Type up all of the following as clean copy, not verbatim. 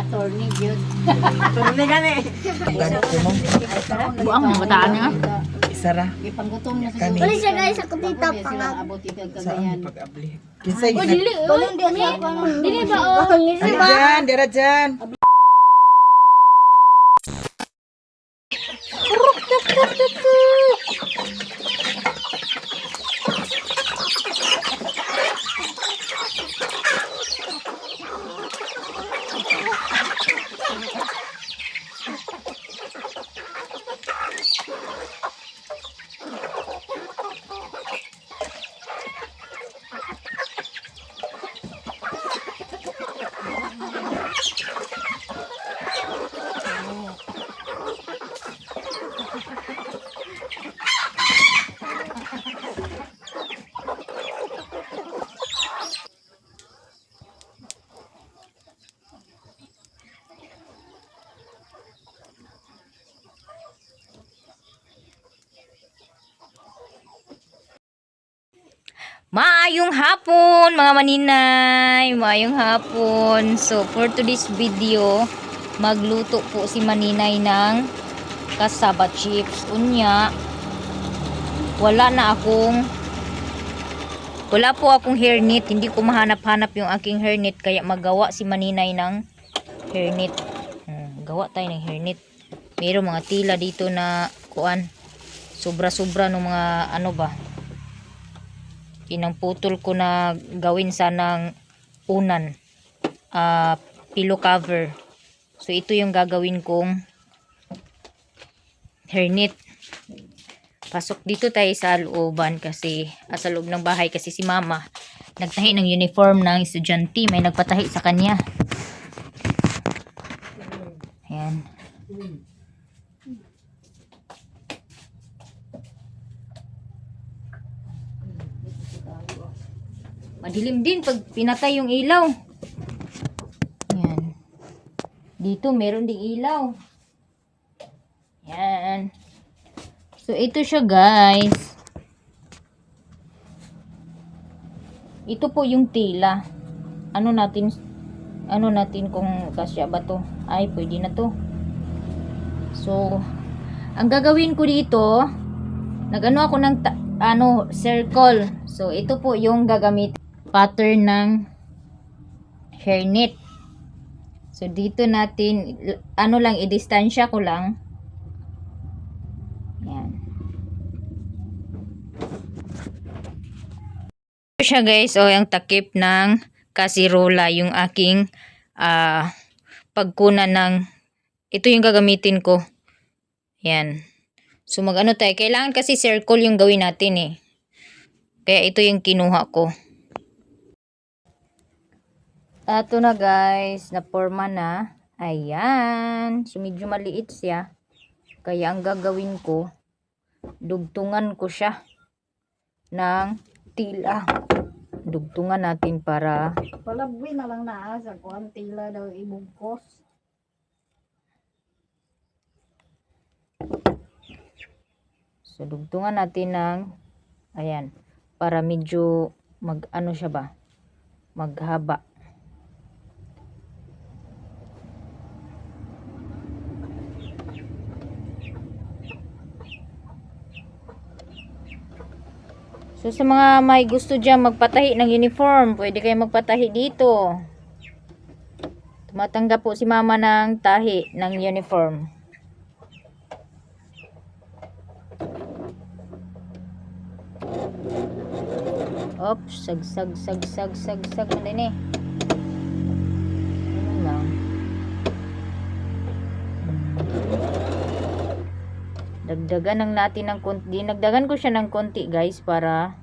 attorney yun. Turne gani. Buang bataan nga. Isara. Ipanggutom na sa Kani. sulit. Wala siya guys, ako tita Sila pangag. abot ito Saan kagayan. pag-abli? Kinsay Oh, dili. Balon dia sa ako. Dili ba oh? Ano dyan? Dira dyan. Maayong hapon mga maninay, maayong hapon. So for today's video, magluto po si maninay ng cassava chips. Unya, wala po akong hairnet. Hindi ko mahanap-hanap yung aking hairnet, kaya magawa si maninay ng hairnet. Gawa tayo ng hairnet. Mayroong mga tila dito na kuan, sobra-sobra ng mga ano ba, putol ko na gawin sanang unan, pillow cover. So ito yung gagawin kong hairnet. Pasok dito tayo sa looban kasi sa loob ng bahay kasi si mama nagtahi ng uniform ng estudyante, may nagpatahi sa kanya. Ayan. Madilim din pag pinatay yung ilaw. Yan. Dito meron ding ilaw. Yan. So ito siya guys. Ito po yung tila. Ano natin kung kasya ba to? Ay, pwede na to. So ang gagawin ko dito, nagano ako ng circle. So ito po yung gagamitin pattern ng hairnet. So dito natin lang i-distansya ko lang. Yan. Ito siya guys, yung takip ng kasirola, yung aking pagkunan ng, ito yung gagamitin ko. Yan. So mag-ano tayo, kailangan kasi circle yung gawin natin eh. Kaya ito yung kinuha ko. Ito na guys, na-forma na. Ayan. So medyo maliit siya. Kaya ang gagawin ko, dugtungan ko siya ng tila. Dugtungan natin para Palabwi na lang na sa kuan tila daw ibugkos. so dugtungan natin ng ayan, para medyo mag-ano siya ba? Maghaba. So sa mga may gusto dyan magpatahi ng uniform, pwede kayo magpatahi dito. Tumatanggap po si mama ng tahi ng uniform. Oops, sagsag na din eh. Ano lang. Dagdagan ng natin ng konti. Dinagdagan ko siya ng konti guys para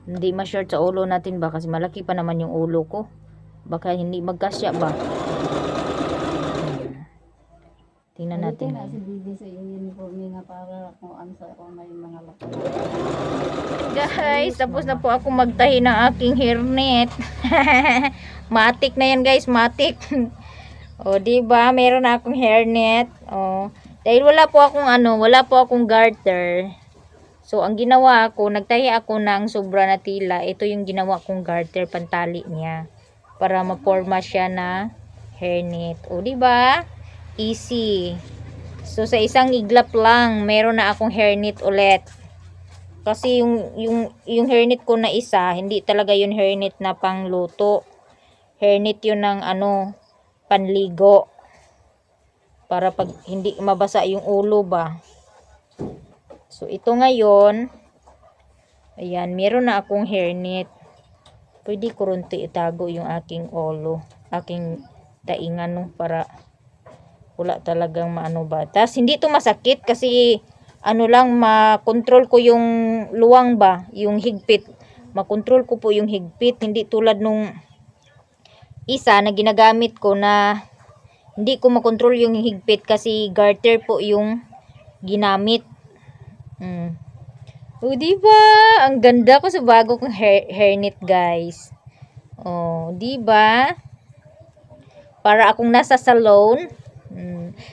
hindi ma-short sa ulo natin ba, kasi malaki pa naman yung ulo ko. Baka hindi magkasya ba. Tingnan natin. Na si Bibi sa uniform nga para kung ano sa kung may mga lakas. Guys, tapos na po ako magtahi ng aking hairnet. Matik na yan guys, matik. O, diba? Meron na akong hairnet. O, dahil wala po akong garter. So, ang ginawa ko, nagtahi ako ng sobra na tila. Ito yung ginawa kong garter pantali niya. Para maporma siya na hairnet. O, diba? Easy. So, sa isang iglap lang, meron na akong hairnet ulit. Kasi yung hairnet ko na isa, hindi talaga yung hairnet na pangluto. Hairnet yun ng panligo. Para pag hindi mabasa yung ulo ba. So, ito ngayon, ayan, meron na akong hairnet. Pwede ko rin itago yung aking ulo, aking taingan, no, para wala talagang maano ba. Tas, hindi to masakit kasi, lang, makontrol ko yung luwang ba, yung higpit. Makontrol ko po yung higpit, hindi tulad nung isa na ginagamit ko na hindi ko makontrol yung higpit kasi garter po yung ginamit. O, diba? Ang ganda ko sa bago kong hairnet, guys. O, diba? Para akong nasa salon.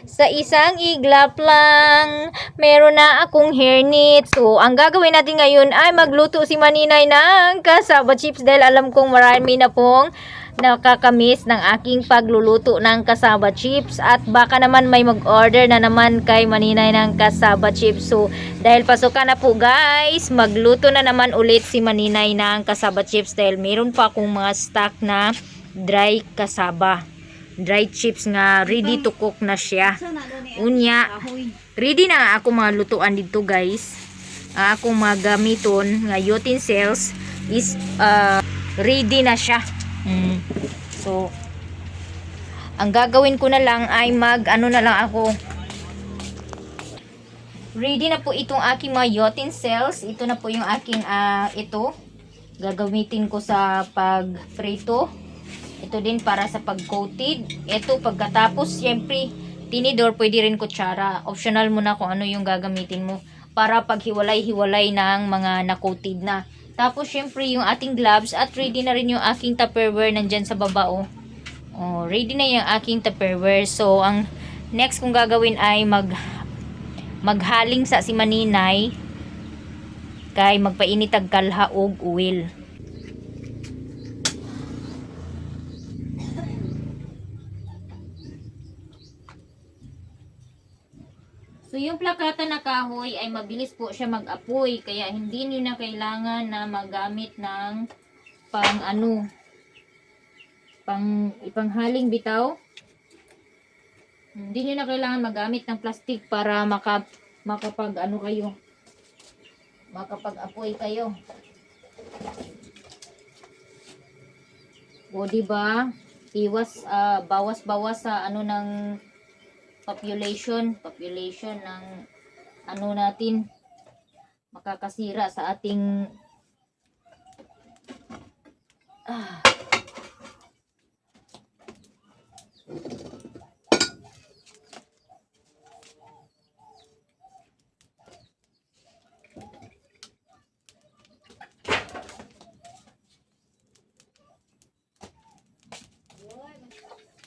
Sa isang iglap lang, meron na akong hairnet. So, ang gagawin natin ngayon ay magluto si Maninay ng cassava chips dahil alam kong marami na pong nakakamiss ng aking pagluluto ng cassava chips at baka naman may mag-order na naman kay Maninay ng cassava chips. So, dahil pasukan na po guys, magluto na naman ulit si Maninay ng cassava chips dahil meron pa akong mga stock na dry cassava. Dry chips nga ready to cook na siya. Unya, ready na ako mga lutuan dito guys. Akong mga gamiton nga utensils is ready na siya. So, ang gagawin ko na lang ay na lang ako. Ready na po itong aking mga utensils. Ito na po yung aking ito. Gagamitin ko sa pag-prito. Ito din para sa pag-coated. Ito pagkatapos, syempre, tinidor, pwede rin kutsara. Optional muna kung ano yung gagamitin mo para paghiwalay-hiwalay ng mga na-coated na. Tapos, syempre, yung ating gloves at ready na rin yung aking Tupperware nandyan sa baba, oh. Oh, ready na yung aking Tupperware. So, ang next kong gagawin ay maghaling sa si Maninay kay magpainit og kalha og oil. So, yung plakata na kahoy ay mabilis po siya mag-apoy. Kaya, hindi nyo na kailangan na magamit ng ipanghaling bitaw. Hindi nyo na kailangan magamit ng plastic para makapag-apoy kayo. O, diba? Bawas-bawas sa ng population ng natin, makakasira sa ating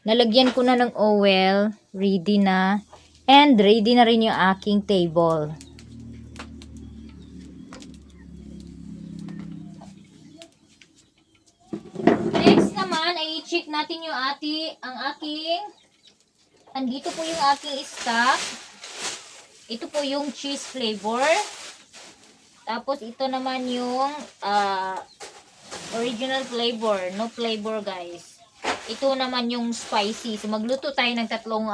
nalagyan ko na ng oil, ready na. And ready na rin yung aking table. Next naman ay i-check natin yung andito po yung aking stock. Ito po yung cheese flavor. Tapos ito naman yung original flavor, no flavor guys. Ito naman yung spicy. So magluto tayo ng tatlong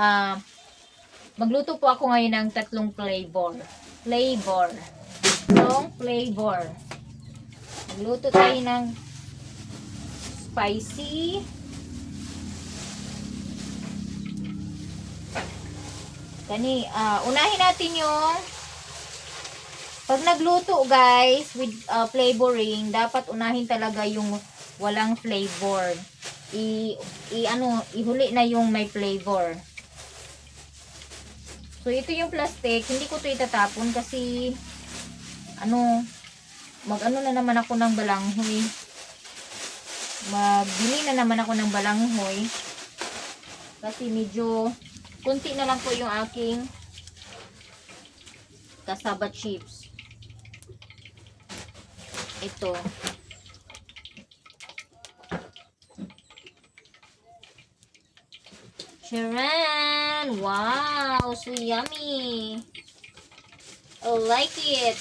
magluto po ako ngayon ng tatlong flavor. Magluto tayo ng spicy. Unahin natin yung pag nagluto guys with flavoring, dapat unahin talaga yung walang flavor. Ihuli na yung may flavor. So, ito yung plastic. Hindi ko ito itatapon kasi na naman ako ng balanghoy. Magbili na naman ako ng balanghoy. Kasi medyo kunti na lang po yung aking cassava chips. ito. Charan! Wow! So yummy! I like it!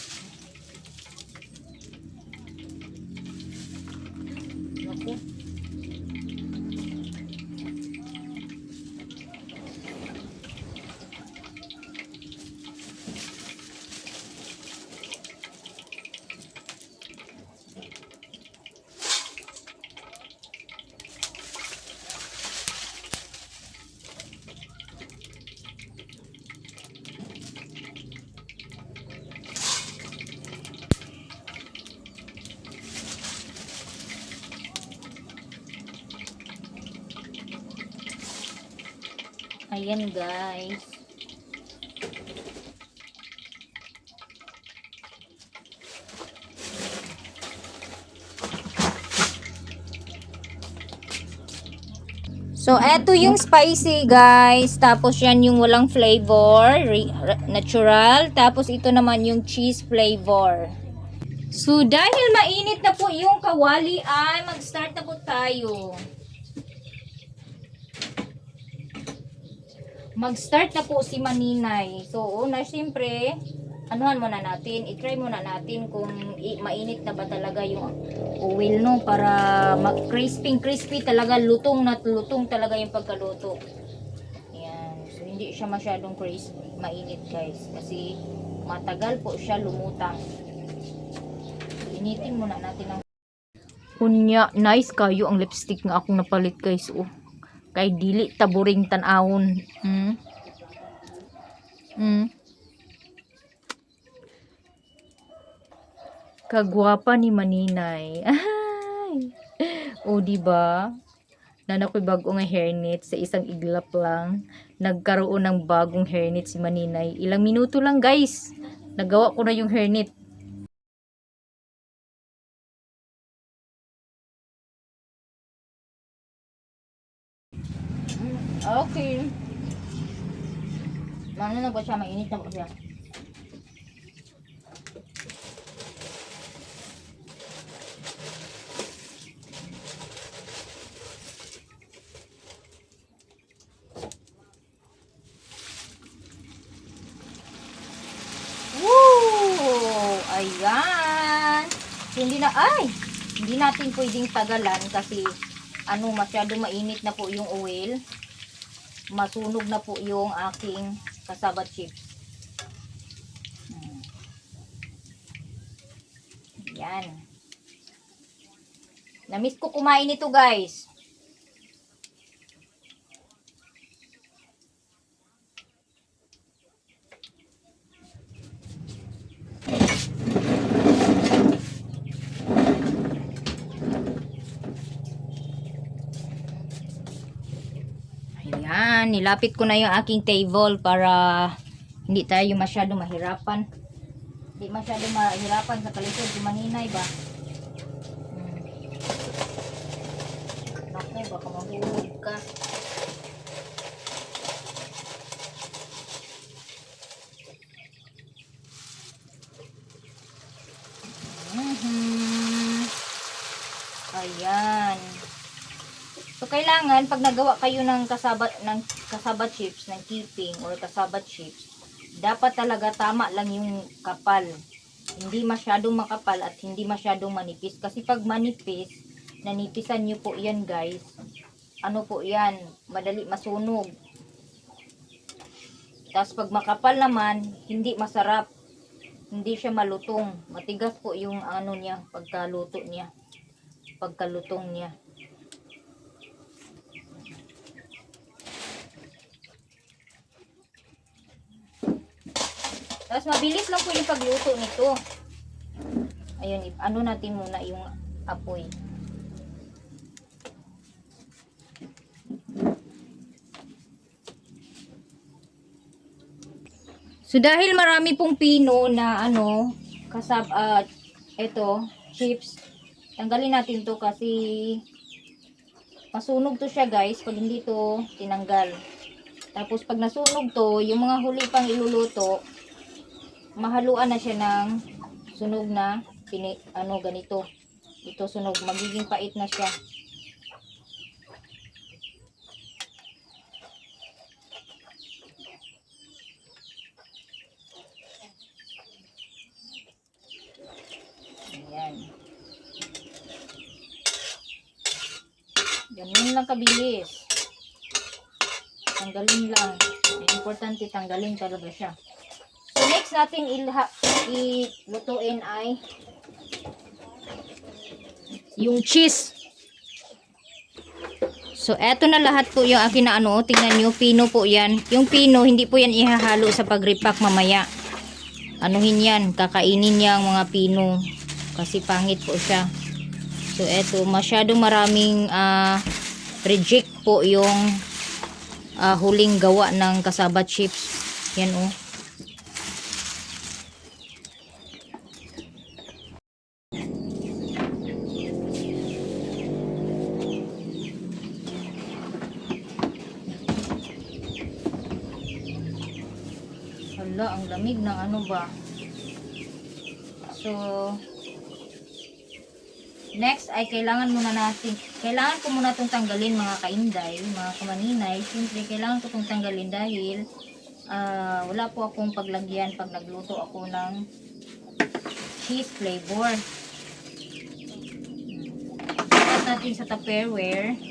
Naku. Ayan guys. So, eto yung spicy guys. Tapos yan yung walang flavor. Natural. Tapos ito naman yung cheese flavor. So, dahil mainit na po yung kawali ay mag-start na po tayo. Mag-start na po si Maninay. So, una, syempre, anuhan muna natin, i-try muna natin kung mainit na ba talaga yung oil, no? Para crispy talaga, lutong na lutong talaga yung pagkaluto. Ayan. So, hindi siya masyadong crispy, mainit guys. Kasi, matagal po siya lumutang. So, initin muna natin ang kunya. Nice kayo ang lipstick nga akong napalit guys. Oh. Kay dili taburing tanawon. Kagwapa ni Maninay. Ay. O di ba? Nanakoy bago nga hairnet sa isang iglap lang. Nagkaroon ng bagong hairnet si Maninay. Ilang minuto lang guys. Nagawa ko na yung hairnet. Okay. Ano na ba siya? Mainit na ba siya? Woo! Ayan! Hindi natin pwedeng tagalan kasi masyado mainit na po yung oil. Masunog na po yung aking cassava chips. Yan. Namiss ko kumain ito guys. Ayan, nilapit ko na yung aking table para hindi tayo masyado mahirapan. Hindi masyado mahirapan sa kalisod si Maninay ba? Naku, baka mahulog ka. Ayan. So, kailangan, pag nagawa kayo ng cassava chips, ng keeping, or cassava chips, dapat talaga tama lang yung kapal. Hindi masyadong makapal at hindi masyadong manipis. Kasi pag manipis, nanipisan nyo po yan guys. Ano po yan? Madali masunog. Tapos pag makapal naman, hindi masarap. Hindi siya malutong. Matigas po yung niya, pagkalutong niya. Tapos mabilis lang po yung pagluto nito. Ayun, natin muna yung apoy. So dahil marami pong pino na chips, tanggalin natin to kasi masunog to siya guys pag hindi to tinanggal. Tapos pag nasunog to, yung mga huli pang iluluto, mahaluan na siya ng sunog na ganito. Ito sunog, magiging pait na siya. Ayan. Ganun lang kabilis. Tanggalin lang. Importante tanggalin talaga siya. So next natin ilutuin ay yung cheese. So eto na lahat po yung akin na ano. Tingnan nyo, pino po yan. Yung pino, hindi po yan ihahalo sa pag-repack mamaya. Anuhin yan, kakainin yang mga pino. Kasi pangit po siya. So eto, masyadong maraming reject po yung huling gawa ng cassava chips. Yan oh. Hala, ang lamig ng ano ba. So next ay kailangan ko muna itong tanggalin mga kainday, mga kamaninay. Siyempre kailangan ko itong tanggalin dahil wala po akong paglagyan pag nagluto ako ng cheese flavor. Tapos natin sa Tupperware.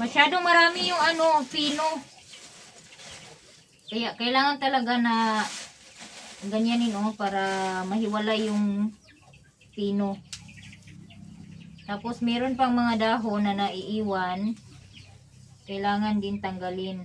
Masyadong marami yung ano, pino. Kaya kailangan talaga na ganyanin oh, para mahiwalay yung pino. Tapos meron pang mga dahon na naiiwan. Kailangan din tanggalin.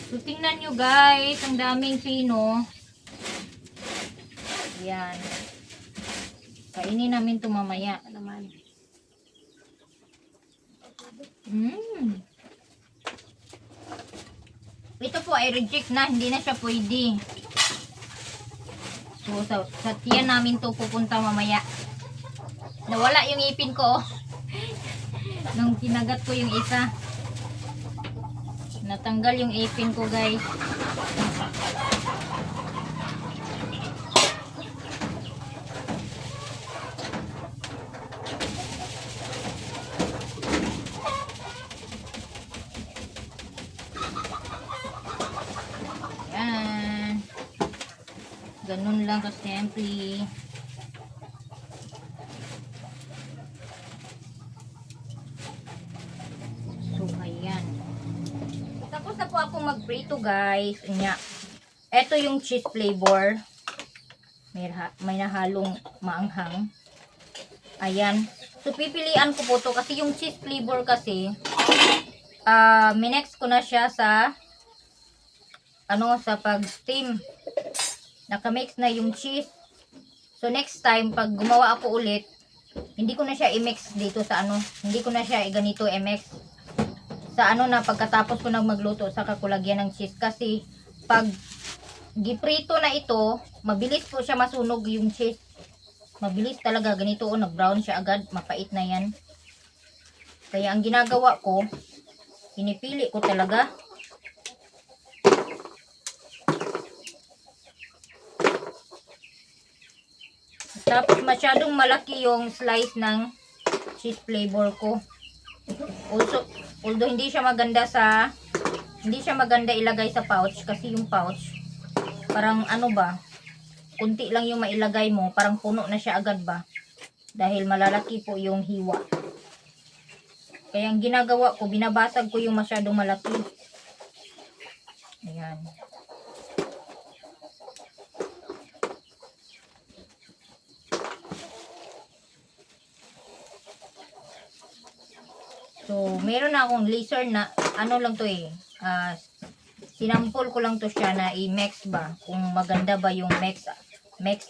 So, tingnan nyo guys, ang daming pino. Yan. Kainin namin ito mamaya. Naman. Ito po ay reject na, hindi na siya pwede. So, sa tiyan namin to pupunta mamaya. Nawala yung ipin ko. Nung kinagat ko yung isa. Natanggal yung ipin ko, guys. Yan. Ganun lang kasimple. So, ayan. Tapos na po ako magprito, guys. Nya. Ito yung cheese flavor. May nahalong maanghang. Ayan. So, pipilian ko po to kasi yung cheese flavor kasi minex ko na siya sa sa pag-steam. Nakamix na yung cheese. So, next time, pag gumawa ako ulit, hindi ko na siya i-mix dito sa hindi ko na siya ganito i-mix. Sa na pagkatapos ko nang magluto, saka ko lagyan ng cheese. Kasi, pag giprito na ito, mabilis po siya masunog yung cheese. Mabilis talaga, ganito nag-brown siya agad, mapait na yan. Kaya ang ginagawa ko, pinipili ko talaga. Tapos masyadong malaki yung slice ng cheese flavor ko. Also, although hindi siya maganda ilagay sa pouch kasi yung pouch parang kunti lang yung mailagay mo, parang puno na siya agad ba dahil malalaki po yung hiwa. Kaya ang ginagawa ko, binabasag ko yung masyadong malaki. Ayan. So, meron na akong laser na, lang to sinampol ko lang to siya na i-mix ba, kung maganda ba yung mix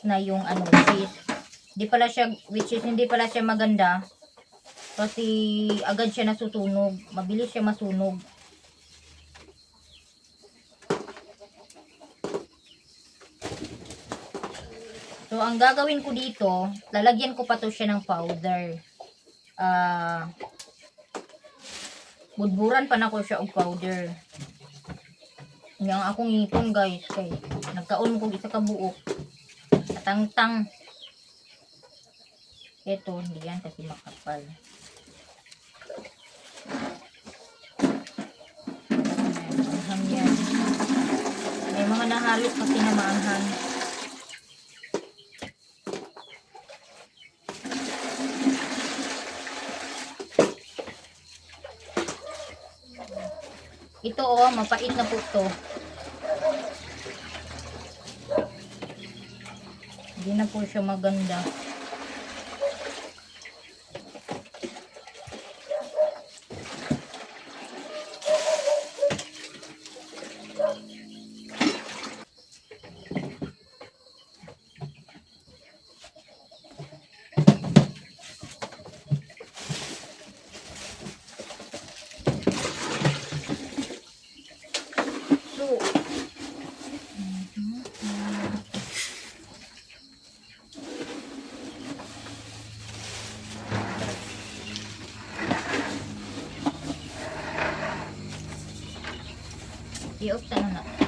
na yung cheese. Hindi pala siya maganda, kasi agad siya nasusunog, mabilis siya masunog. So, ang gagawin ko dito, lalagyan ko pa to siya ng powder. Budburan pa na ko siya og powder. Yang akong ngipon, guys, kay nagkaon ko isa ka buok. Katangtang. Ito, hindi yan kasi makapal. Maanghang yan. May mga nahalo kasi na maanghang. Ito mapait na po to. Hindi na po siya maganda.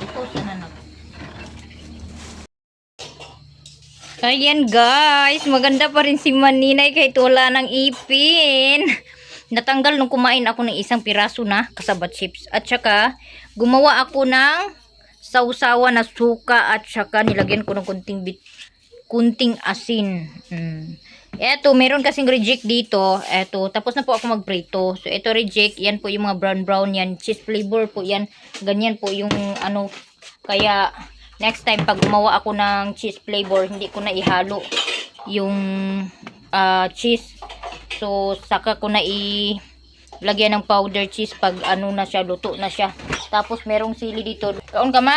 I-post na na. Ayan, guys, maganda pa rin si Maninay kahit wala ng ipin. Natanggal nung kumain ako ng isang piraso na kasabat chips. At saka gumawa ako ng sausawa na suka at saka nilagyan ko ng kunting asin. Eto, meron kasing reject dito. Eto, tapos na po ako magprito. So, ito reject. Yan po yung mga brown yan. Cheese flavor po yan. Ganyan po yung Kaya, next time, pag gumawa ako ng cheese flavor, hindi ko na ihalo yung cheese. So, saka ko na lagyan ng powder cheese pag na siya, luto na siya. Tapos, merong sili dito. Kaon ka, ma?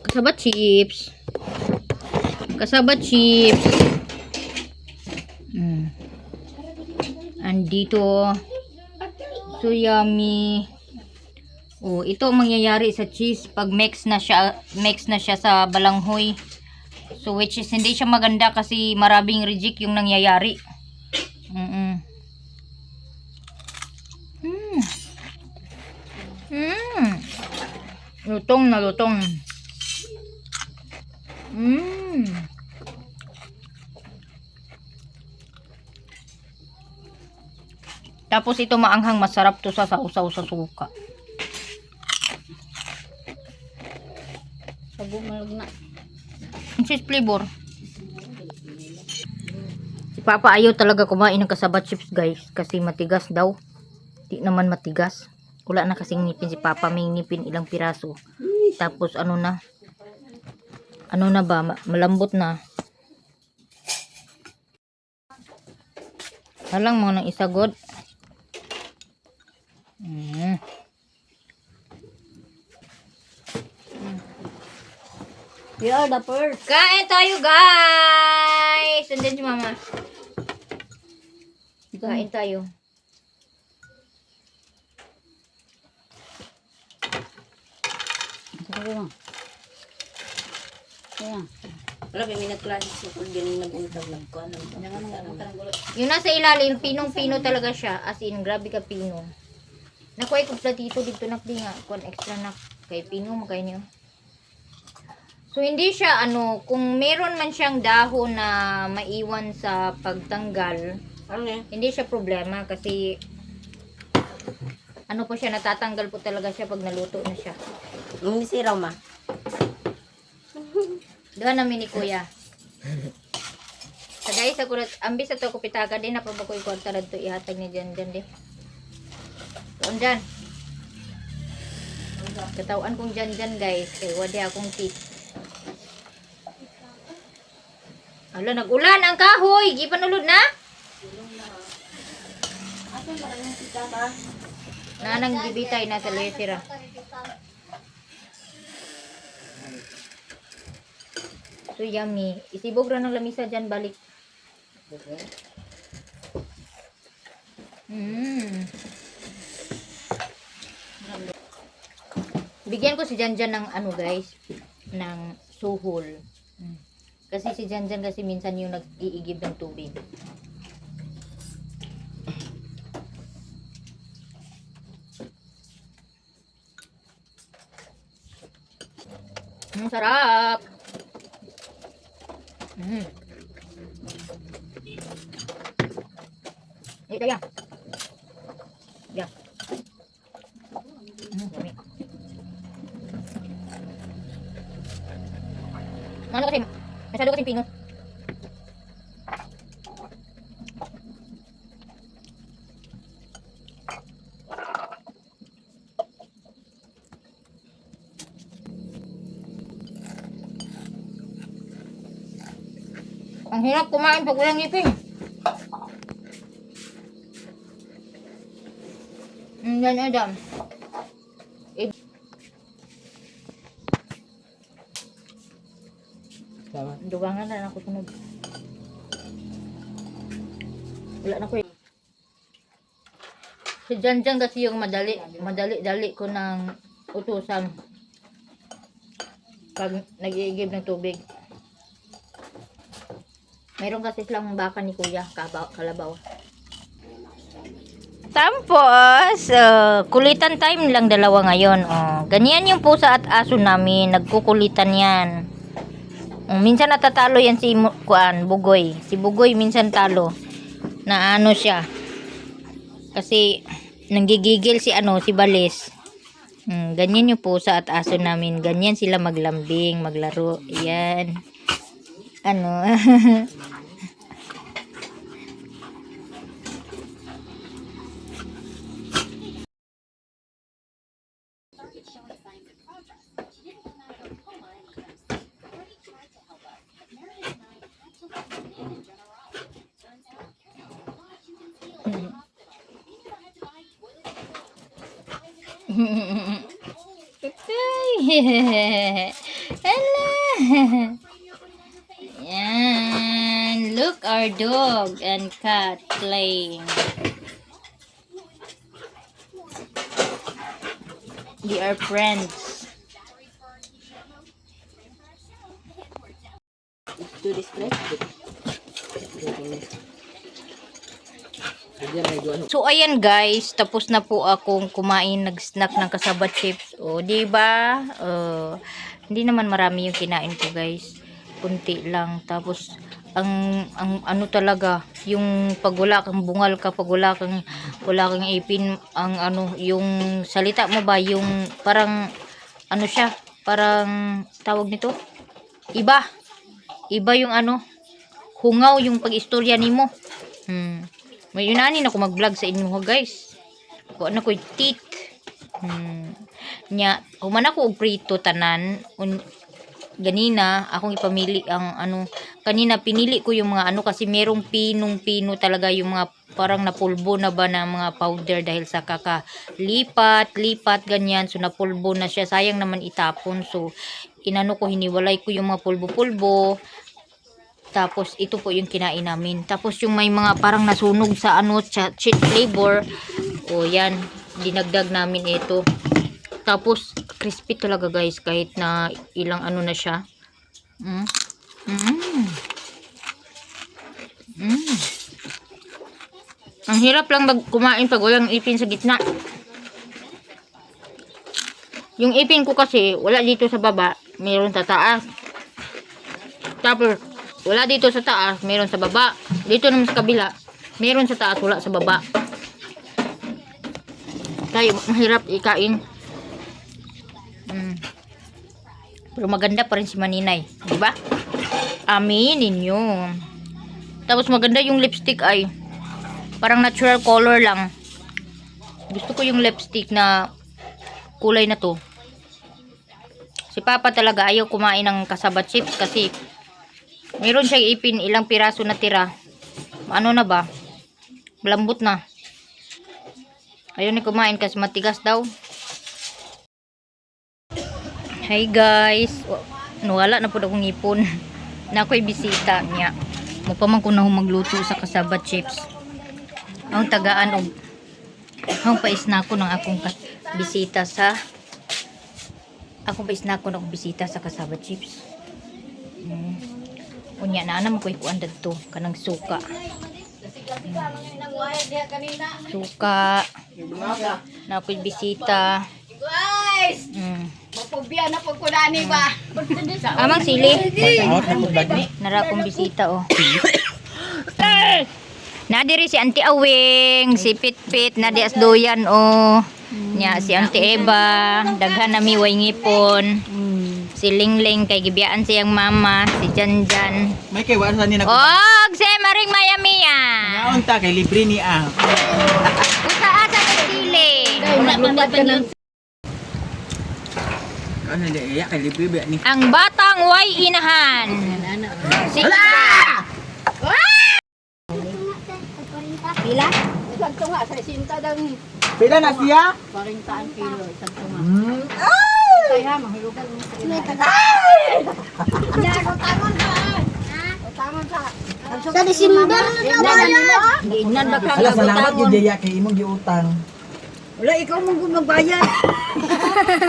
Kasabat chips. Kasabat chips. Andito. So yummy. Oh, ito ang mangyayari sa cheese pag mix na siya sa balanghoy. So which is hindi siya maganda kasi maraming reject yung nangyayari. Lutong na lutong. Mmm. Tapos ito maanghang, masarap to sa sausaw sa suka. Pagumalog na. Ang cheese flavor. Si Papa ayaw talaga kumain ng kasabat chips guys. Kasi matigas daw. Di naman matigas. Wala na kasing ngipin si Papa. May ngipin ilang piraso. Tapos ano na. Ano na ba? Malambot na. Halang mo ng isagod. You are the first. Kain tayo guys! Andyan si Mama. Kain tayo. Sige lang. Kaya. Wala, may minat-klase sa kung galing nag-untag lang ko. Yung nasa ilalim, pinong-pino talaga siya. As in, grabe ka pino. Nakuha ko platito dito nakdi nga. Kung extra na kay pino, makay niyo. So, hindi siya, ano, kung meron man siyang dahon na maiwan sa pagtanggal, Ano eh? hindi siya problema kasi, ano po siya, natatanggal po talaga siya pag naluto na siya. Nung nisiraw ma. Doon namin ni Kuya. Sa guys, ako, ambis ato ko pitaka din, ako ba ko ikwarta to ihatag ni dyan di. Doon dyan. Katawan kong dyan guys, kaya wadi akong teeth. Ala, nag-ulan ang kahoy. Di pa nulod na? Nanang gibitay na sa lesira. So yummy. Isibog ra ng lamisa dyan, balik. Bigyan ko si Janjan ng ano guys, ng suhol. Kasi si Janjan kasi minsan yung nag-iigib ng tubig. Sarap! Ito yan. Yan. Dami. Ano kasi, masyado kasing pino. Ang hirap kumain pag walang ngipin. Yan, Adam. Tama. Dugangan na ako sunod. Wala na ko eh. Si Janjan kasi yung madali ko ng utusan pag nag-iigib ng tubig. Mayroon kasi silang baka ni Kuya, kalabaw. Tapos, kulitan time lang dalawa ngayon. Ganyan yung pusa at aso namin, nagkukulitan yan. Minsan natatalo yan si Bugoy. Si Bugoy minsan talo. Na ano siya. Kasi nanggigigil si Balis. Ganyan yung pusa at aso namin. Ganyan sila maglambing, maglaro. Yan. Hello. And look our dog and cat playing. They are friends. To display. So ayan guys, tapos na po akong kumain, nag-snack ng kasaba chips. O, di ba? Hindi naman marami yung kinain ko guys. Kunti lang. Tapos ang ano talaga, yung pag wala kang bungal ka, pag wala kang ipin, ang ano, yung salita mo ba, yung parang ano siya, parang tawag nito, iba yung ano, hungaw yung pag-istorya nimo. May yunanin ako mag-vlog sa inyo ha guys. Kuha na ko teeth. Nya, human ako og prito tanan. Ganina, akong ipamili ang ano. Kanina, pinili ko yung mga ano kasi merong pinong-pino talaga yung mga parang napulbo na ba na mga powder dahil sa kakalipat, ganyan. So, napulbo na siya. Sayang naman itapon. So, inano ko, hiniwalay ko yung mga pulbo-pulbo. Tapos, ito po yung kinain namin. Tapos, yung may mga parang nasunog sa ano, cheat flavor. O, yan. Dinagdag namin ito. Tapos, crispy talaga guys. Kahit na ilang ano na siya. Ang hirap lang kumain pag walang ipin sa gitna. Yung ipin ko kasi, wala dito sa baba. Meron sa taas. Tapos, wala dito sa taas, meron sa baba. Dito naman sa kabila, meron sa taas, wala sa baba. Kaya mahirap ikain. Pero maganda pa rin si Maninay, di ba? Aminin nyo. Tapos maganda yung lipstick ay parang natural color lang. Gusto ko yung lipstick na kulay na to. Si Papa talaga ayaw kumain ng kasaba chips kasi meron siyang ipin, ilang piraso na tira. Ano na ba? Malambot na. Ayaw ni kumain kasi matigas daw. Hi guys. Nawala na po akong ngipon. Na ako'y bisita niya. Mupamang ko na magluto sa kasaba chips. Ang tagaan og ang pais na ako ng akong bisita sa kasaba chips. Unya na naman ko ikuan dadto kanang suka. Suka. Na ako'y bisita. Guys! Mapobya na po ko nani ba? Amang sili. Nara akong bisita oh. Nadiri si Auntie Awing, si Pitpit, nadi asdoyan oh. Nya si Auntie Eva, daghan nami way ngipon. Si Lingling kay gibiyaan siyang mama, si Janjan. May kay wala ni Og si Maring Mayamiya. Ngaon ta kay libre ni ah. Usa asa kay sili. Ano di iya kay libre ba ni. Ang batang way inahan. Si Pila? Isang tunga sa sinta daw ni. Pila na siya? 40 ang kilo, isang tunga. Ay! Kaya mahilugan mo sa ina. Tamon sa. Sa December na bayad. Giingnan ba ka Ala salamat gyud iya kay imong giutang. Wala ikaw mong magbayad.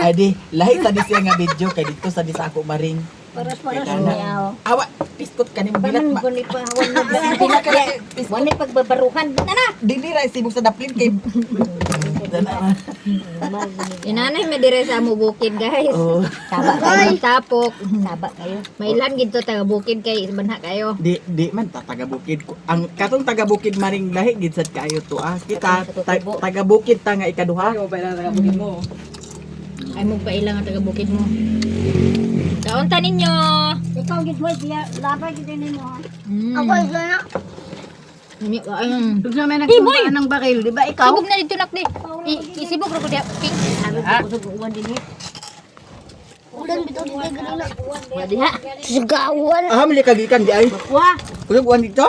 Ay di lahi sa di siya nga video kay dito sa di sa ako maring. Paras-paras Kay kana. niya. Awa, piskot kanimo bilat Paman ba. guni pa hawan na ba? Pila ka piskot. Wala pagbabaruhan na. Dili ra sibog sa daplin kay. Inanay may dire sa mo bukid guys. Oh. Saba kayo tapok. Saba kayo. May ilan gito taga bukid kay banha kayo. Di man ta taga bukid ko. Ang katong taga bukid maring lahi gid sad kaayo to ah. Kita taga bukid ta nga ikaduha. Yo ba taga bukid mo? ay mo pa ilang ang taga bukid mo. Kaunta ninyo. Ikaw gid mo siya labay gid nimo. Ako isa na. Ayun. Gusto may nagsumbaan ng bakil, di ba ikaw? Sibog na dito nak di. Isibog ra ko dia. Pink. Uwan din eh. Ulan bitaw di ganina. Wadi ha. Sigawan. Ah, mali kagikan di ay. Wa. Kulog uwan dito?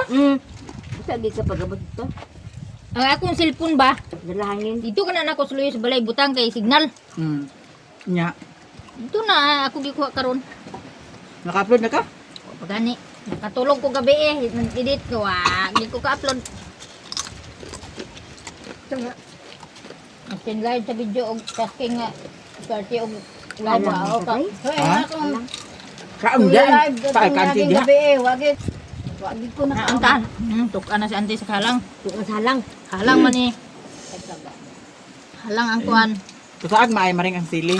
Sabi ka pagabot to. Ang akong cellphone ba? Dalangin. Dito ka na nako suluyo sa balay butang kay signal. Nya. Dito na ako gikuha karon. Naka-upload na ka? Pagani. Nakatulog ko gabi eh. Nag-edit ko. Hindi ko ka-upload. Asin live sa video og tasking nga. Swerte og lawa. Okay. Ha? Kaam dyan. Paal kanti diha. Gabi eh, wagit. Wagi ko na Naunta. Tuka na si auntie sa halang. Tukang salang. Halang man ni. Halang ang kuan. Tusaag maay maring ang sili.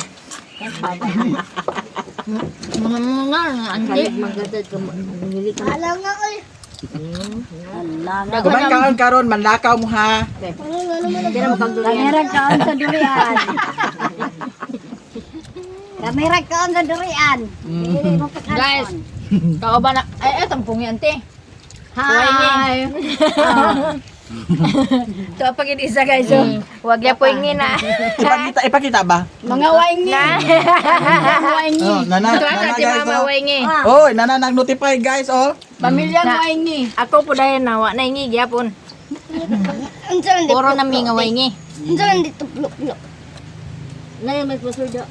Muna auntie. Magadat ka mamili ka. Alam nga oy. Ala. Kumain kaon karon manlakaw mo ha. Dira mo kag durian. ka sa durian. Kamera ka sa durian. Guys, kao ba na ay tampungi auntie. Hi. To pag isa guys. Wag ya poingi na. Ipakita ba? Mga waingi. Oh, nana Ito nana si guys. mama Oh. waingi. Oh, nana nag-notify guys oh. Pamilya Na- waingi. Ako po dahil nawa na ingi gyapon. Unsa man Puro na mi nga waingi. Unsa man dito pluk-pluk. Nay may sponsor do.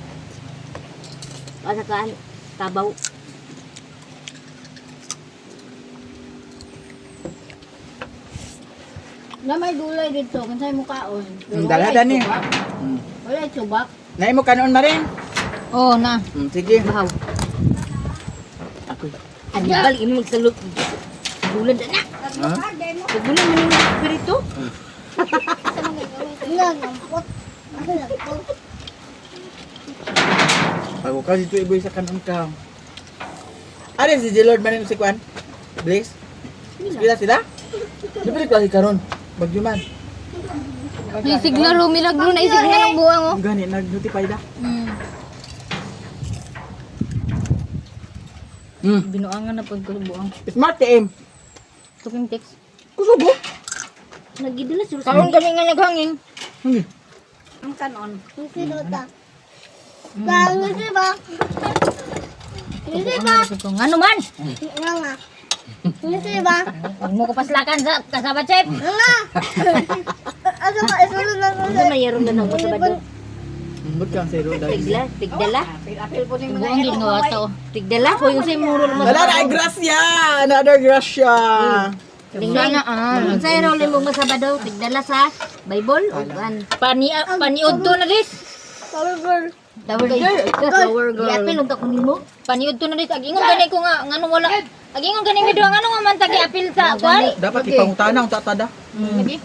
Asa kaan tabaw. Na may gulay dito, kansay mo kaon? Dalada ni. Wala subak. Nay mo kanon maring. Oh na. Sige. Bahaw. Ako. Anibal imong salot. Bulan na. Ha? Bulan man yung espiritu. Nga ngampot. Ako ka dito iboy sa kanon ka. Are si Lord manin si Kwan? Blaze. Sila? Libre klase karon. Bagyo man. Isig na milagro na isig na ng buwang oh. Gani nag-notify da. Binuangan na pag buwang. Smart team. Tuking text. Kusubo. Nagidala sur Karon kami nga naghangin. ang kanon. Sino ta? Kang si ba? Hindi ba? Ano man? Nga nga. Hindi ba? Huwag mo ko paslakan sa kasama chef. Nga. Asa ka isulod na ko. Ano mayroon na ako sa bado? Mut kang zero dahil. Tigdala. Buwang ginawa to. Tigdala ko yung sa muro mo. Wala na ay grasya. Another grasya. Sana Sa iro limo mo sa bado, tigdala sa Bible o an paniud to na dis. Power girl. Tower girl. Tower girl. Yapil og ko nimo. Paniud to na dis. Agingon gani ko nga ngano wala. Agingon gani mi duha ngano nga man tagi apil sa kwan. Dapat ipangutana ang tatada. Lagi.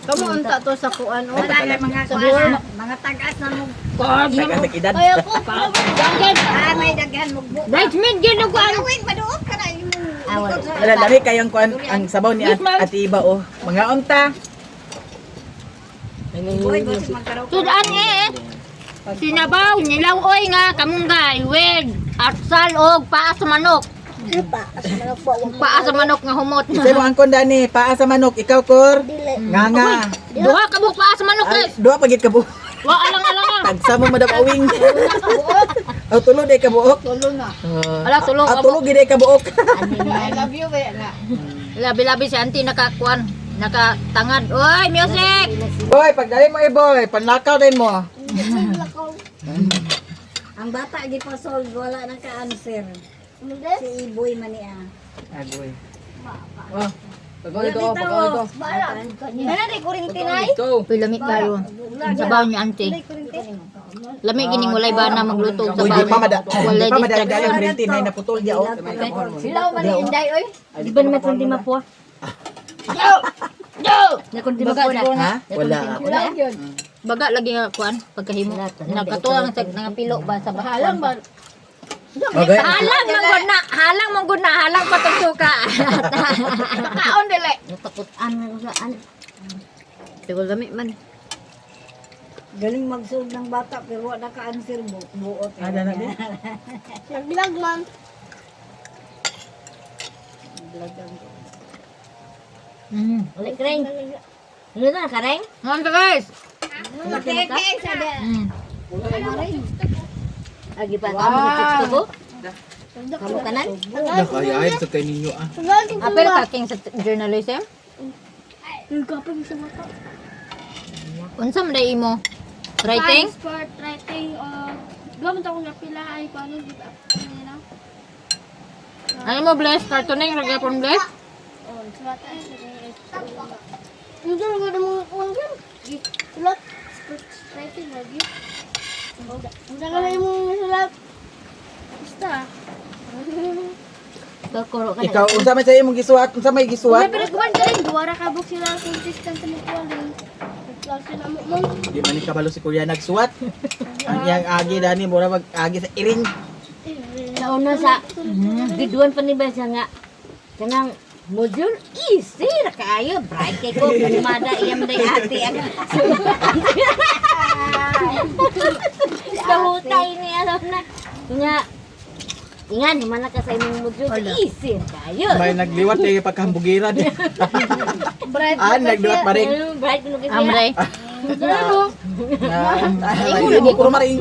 Kamo unta to sa kuan o. Wala na mga kuwan. Mga tagas na mo. Tagatag edad. Kaya ko. Ah, may daghan mo. Bridesmaid gid ko ano. Awing maduot ka na imong. Wala dali kayong kuan ang sabaw ni Ate Iba oh. Mga unta. Tudaan Sinabaw nilaw oy nga kamunggay with arsal og paa sa manok. Paa sa manok nga humot. Isa mo ang kondani, paa sa manok, ikaw kor. Nga. Duha ka buok paa sa manok Ay, guys. duha pagit ka buok. Wa alang. Tagsa mo madam awing. O tulo day ka buok. Tulo na. Ala tulog At ka tulo gid ka buok. I love you be na. Labi-labi si auntie nakakuan. Nakatangad. Oy, music! Boy, pagdali mo boy, panlakaw din mo. Ang bata di pa solve wala na ka answer. Si Iboy man niya. Ay boy. Ano di kurinti na? Uy, lamig kayo. Sabaw niyo auntie. Lamig gining walay ba na magluto og Boy, di pa sabaw. di pa madali ang rinti na naputol dia oh. Sila man ni Inday oy. Di ba naman kundi mapua? Nakundi magana. Ha? Wala. Wala gyud. Baga lagi nga kuan pagkahimo. Nakatuwa nga sa pilok ba sa Halang ba? Okay. Halang man gud na halang patong suka. Kaon dili. Takutan na sa an. Sigol gami man. Galing magsuog ng bata pero wala ka answer buot. Ada na din. Nagbilag man. Ulit kring. Ano na kareng? Ngon guys. Kaya sa de. Agi pa ka mo sa ko. Kamu kanan? Nakayahid sa kay ninyo ah. Apel ka king sa journalism. Nagkapag sa mata. Unsa man dai imo? Writing? Sport writing o gamit ako na pila ay paano di ba? Ano mo bless cartooning ragapon bless? Oh, sulat ay Hindi mo mo kuwan gyud. Sulat. sport writing lagi. Ang tagal mo sulat. Basta. Kakuro ka Ikaw, unsa may sa'yo mong gisuwat? Unsa may Wala gisuwat? pero kuman ka rin. Duwara ka buk sila consistent sa mutualin. Klase na mo. Di man ni kabalo si Kuya nagsuwat. Ang iyang agi dani mura mag-agi sa iring. Nauna sa giduan pa ni ba siya nga kanang module easy ra kaayo bright kay ko kanimada iyam day ate ang kahutay ni alam na nga ingan ni man ka sa imong module easy ra kaayo May nagliwat kay pagkahambugira di. Bright. Nagliwat pa rin. bright no kasi Amre. Ay, puro maring.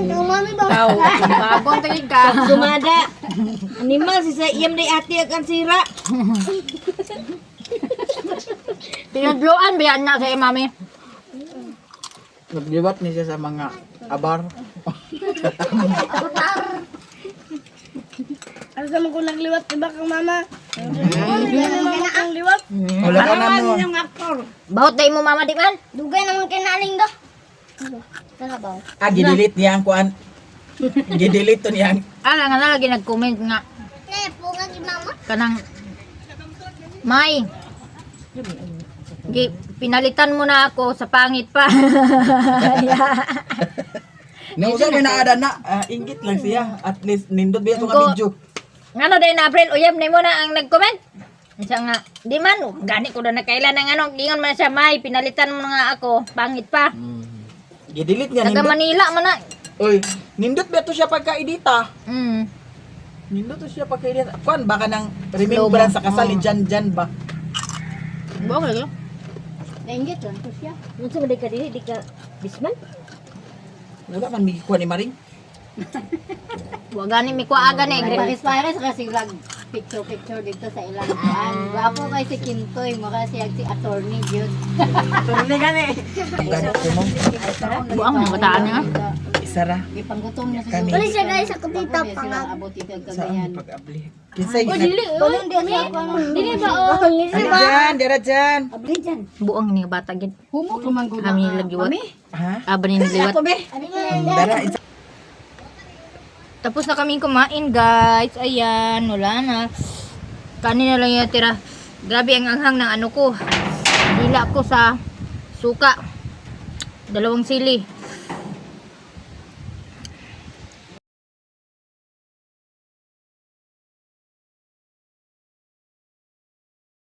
Yung mami ba? Ikaw, bagong tingin ka. sumada animal si sa iyam day ate ang sira Pinadloan ba yan na sa mami? Nagliwat ni siya sa mga abar. Ano sa mga nagliwat, diba kang mama? Ano naman kang liwat? Wala ka na mo. Bahot day mo mama di man? Dugay naman kinaling do. Tara ba? Gidelete niya ang kuan. Gidelete to niya. Ala nga lagi nag-comment nga Po nga si mama. kanang May. Pinalitan mo na ako sa pangit pa. Nung sa naada na, inggit lang siya. At least nindot biya itong Ko- video. Ngano day na April uyab na mo na ang nag-comment. Siya nga, di man, gani ko na nakailan ng ano, gingon man siya, May, pinalitan mo na nga ako, pangit pa. Gidelete niya. Taga Nindot. Manila man na. Oy, nindot biya to siya pagka-edita. Mm. Nindot to siya pagka-edita. Kuan baka nang remembrance sa kasal ni Jan ba? Buong lagi. nainggit lang to siya unsa man ka dili di ka bisman Wala man may kuan ni Maring. Wa gani mi kuaga ni grip. Nag-inspire sa kasi lag picture dito sa ilang gwapo kay si Kintoy maka siya si attorney gyud Ganit ko mo. Buang mga bataan nga. Isa ra. ipanggutom na sa Kani. Wala siya guys, ako dito pangag. abot ito ang Saan kagayan pag-abli? Kinsay Oh, gina. dili. Tulong dia sa ako Dili ba, oh? Ano dyan? Dira dyan. abli dyan Buang ni bata gid. humok naman gud Kami lagiwat. Ha? Aba ni liwat. Dara. Tapos na kaming kumain, guys. Ayan, wala na. Kanin na lang yung tira. Grabe ang anghang ng ano ko. Dila ko sa suka. 2 sili.